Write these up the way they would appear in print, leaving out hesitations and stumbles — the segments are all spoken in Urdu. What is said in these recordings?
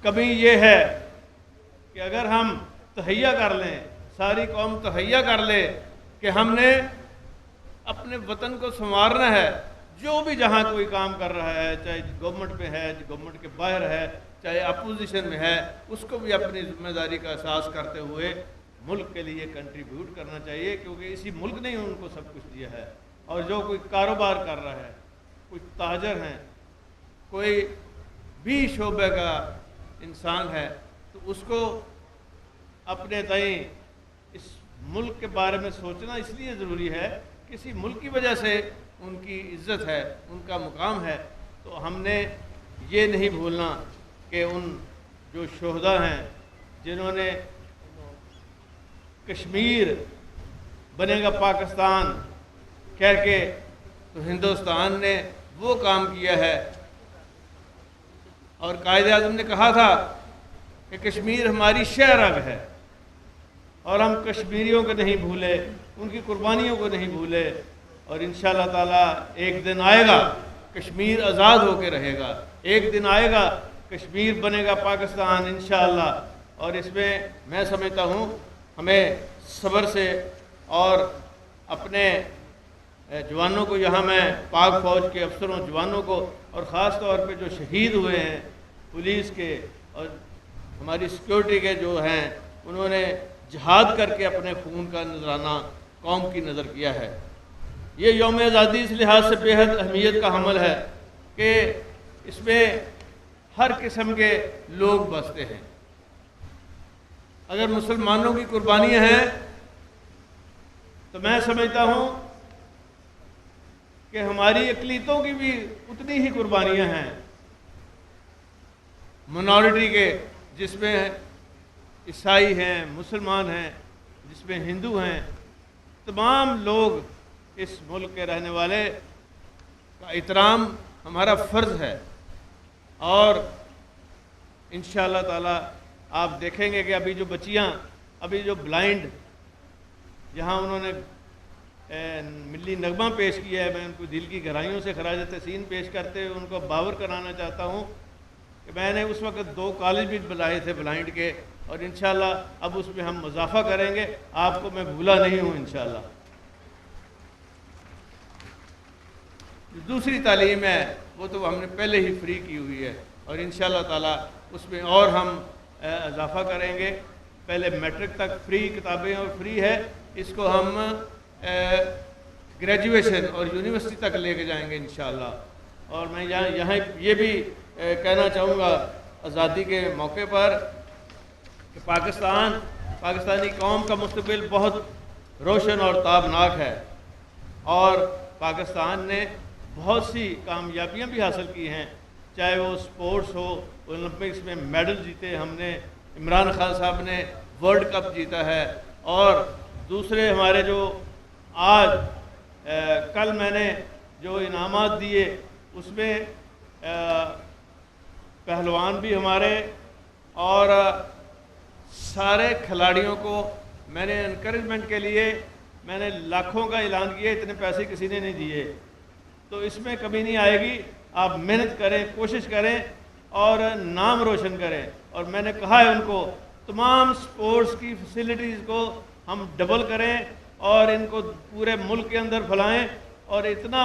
کمی یہ ہے کہ اگر ہم تہیہ کر لیں، ساری قوم تہیہ کر لے کہ ہم نے اپنے وطن کو سنوارنا ہے، جو بھی جہاں کوئی کام کر رہا ہے، چاہے گورنمنٹ میں ہے، گورنمنٹ کے باہر ہے، چاہے اپوزیشن میں ہے، اس کو بھی اپنی ذمہ داری کا احساس کرتے ہوئے ملک کے لیے کنٹریبیوٹ کرنا چاہیے، کیونکہ اسی ملک نے ان کو سب کچھ دیا ہے۔ اور جو کوئی کاروبار کر رہا ہے، کوئی تاجر ہیں، کوئی بھی شعبے کا انسان ہے، تو اس کو اپنے تئیں اس ملک کے بارے میں سوچنا اس لیے ضروری ہے، کسی ملک کی وجہ سے ان کی عزت ہے، ان کا مقام ہے، تو ہم نے یہ نہیں بھولنا کہ ان جو شہداء ہیں جنہوں نے کشمیر بنے گا پاکستان کہہ کے، تو ہندوستان نے وہ کام کیا ہے، اور قائد اعظم نے کہا تھا کہ کشمیر ہماری شہ رگ ہے، اور ہم کشمیریوں کو نہیں بھولے، ان کی قربانیوں کو نہیں بھولے، اور انشاءاللہ تعالیٰ ایک دن آئے گا کشمیر آزاد ہو کے رہے گا، ایک دن آئے گا کشمیر بنے گا پاکستان انشاءاللہ۔ اور اس میں سمجھتا ہوں ہمیں صبر سے، اور اپنے جوانوں کو، یہاں میں پاک فوج کے افسروں جوانوں کو، اور خاص طور پہ جو شہید ہوئے ہیں پولیس کے اور ہماری سیکیورٹی کے جو ہیں، انہوں نے جہاد کر کے اپنے خون کا نذرانہ قوم کی نظر کیا ہے۔ یہ یوم آزادی اس لحاظ سے بے حد اہمیت کا حامل ہے کہ اس میں ہر قسم کے لوگ بستے ہیں۔ اگر مسلمانوں کی قربانیاں ہیں تو میں سمجھتا ہوں کہ ہماری اقلیتوں کی بھی اتنی ہی قربانیاں ہیں، منورٹی کے، جس میں عیسائی ہیں، مسلمان ہیں، جس میں ہندو ہیں، تمام لوگ اس ملک کے رہنے والے کا احترام ہمارا فرض ہے۔ اور انشاءاللہ تعالیٰ آپ دیکھیں گے کہ ابھی جو بچیاں، ابھی جو بلائنڈ، جہاں انہوں نے ملی نغمہ پیش کیا ہے، میں ان کو دل کی گہرائیوں سے خراج تحسین پیش کرتے ہوئے ان کو باور کرانا چاہتا ہوں کہ میں نے اس وقت 2 کالج بھی بلائے تھے بلائنڈ کے، اور انشاءاللہ اب اس میں ہم اضافہ کریں گے، آپ کو میں بھولا نہیں ہوں انشاءاللہ۔ دوسری تعلیم ہے وہ تو ہم نے پہلے ہی فری کی ہوئی ہے، اور انشاءاللہ تعالیٰ اس میں اور ہم اضافہ کریں گے۔ پہلے میٹرک تک فری کتابیں اور فری ہے، اس کو ہم گریجویشن اور یونیورسٹی تک لے کے جائیں گے انشاءاللہ۔ اور میں یہاں یہ بھی کہنا چاہوں گا آزادی کے موقع پر کہ پاکستانی قوم کا مستقبل بہت روشن اور تابناک ہے، اور پاکستان نے بہت سی کامیابیاں بھی حاصل کی ہیں، چاہے وہ سپورٹس ہو، اولمپکس میں میڈل جیتے ہم نے، عمران خان صاحب نے ورلڈ کپ جیتا ہے، اور دوسرے ہمارے جو آج کل میں نے جو انعامات دیے اس میں پہلوان بھی ہمارے، اور سارے کھلاڑیوں کو میں نے انکریجمنٹ کے لیے میں نے لاکھوں کا اعلان کیا، اتنے پیسے کسی نے نہیں دیے، تو اس میں کمی نہیں آئے گی۔ آپ محنت کریں، کوشش کریں اور نام روشن کریں، اور میں نے کہا ہے ان کو تمام سپورٹس کی فیسلٹیز کو ہم ڈبل کریں اور ان کو پورے ملک کے اندر پھیلائیں، اور اتنا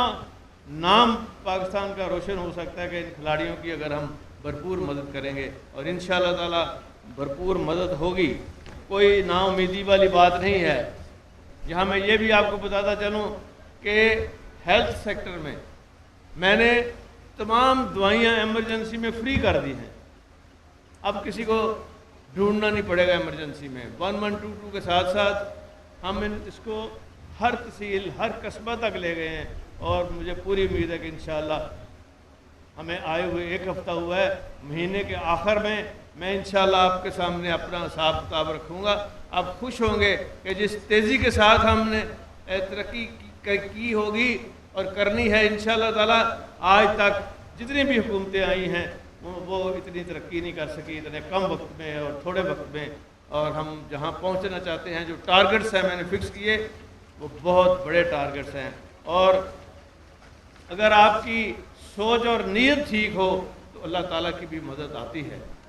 نام پاکستان کا روشن ہو سکتا ہے کہ ان کھلاڑیوں کی اگر ہم بھرپور مدد کریں گے، اور انشاءاللہ تعالی بھرپور مدد ہوگی، کوئی نا امیدی والی بات نہیں ہے۔ یہاں میں یہ بھی آپ کو بتاتا چلوں کہ ہیلتھ سیکٹر میں نے تمام دوائیاں ایمرجنسی میں فری کر دی ہیں، اب کسی کو ڈھونڈنا نہیں پڑے گا ایمرجنسی میں۔ 1122 کے ساتھ ساتھ ہم اس کو ہر تحصیل، ہر قصبہ تک لے گئے ہیں، اور مجھے پوری امید ہے کہ انشاءاللہ ہمیں آئے ہوئے 1 ہفتہ ہوا ہے، مہینے کے آخر میں انشاءاللہ آپ کے سامنے اپنا حساب کتاب رکھوں گا۔ آپ خوش ہوں گے کہ جس تیزی کے ساتھ ہم نے ترقی کی ہوگی اور کرنی ہے انشاءاللہ تعالیٰ، آج تک جتنی بھی حکومتیں آئی ہیں وہ اتنی ترقی نہیں کر سکی اتنے کم وقت میں اور تھوڑے وقت میں، اور ہم جہاں پہنچنا چاہتے ہیں، جو ٹارگٹس ہیں میں نے فکس کیے، وہ بہت بڑے ٹارگٹس ہیں، اور اگر آپ کی سوچ اور نیت ٹھیک ہو تو اللہ تعالیٰ کی بھی مدد آتی ہے۔